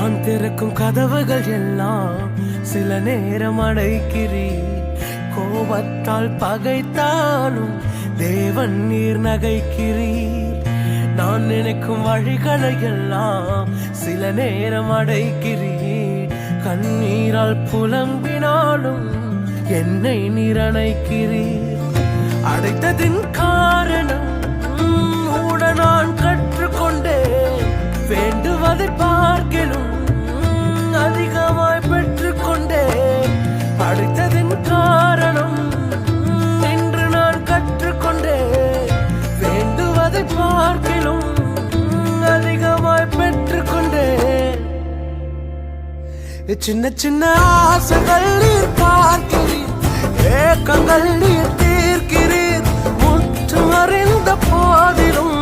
நான் திறக்கும் கதவுகள் எல்லாம் சில நேரம் அடைக்கிறீர். கோபத்தால் பகைத்தாலும் தேவன் நீர் நகைக்கிறீர். நான் நினைக்கும் வழிகளை எல்லாம் சில நேரம் அடைக்கிறீர். கண்ணீரால் புலம்பினாலும் என்னை நிரணைக்கிறீர். அடைத்ததின் காரணம் கூட நான் கற்றுக்கொண்டேன். வேண்டுவதை பார்க்கலும் அதிகமாய் பெற்றுக்கொண்டேன். அடைத்ததின் காரணம் என்று நான் கற்றுக்கொண்டேன். வேண்டுவதை பார்க்கலும் அதிகமாய் பெற்றுக்கொண்டேன். சின்ன சின்ன ஆசைகள் நீர் பார்க்கிறீர், ஏக்கங்கள் நீர் தீர்க்கிறீர். முற்று அறிந்த போதிலும்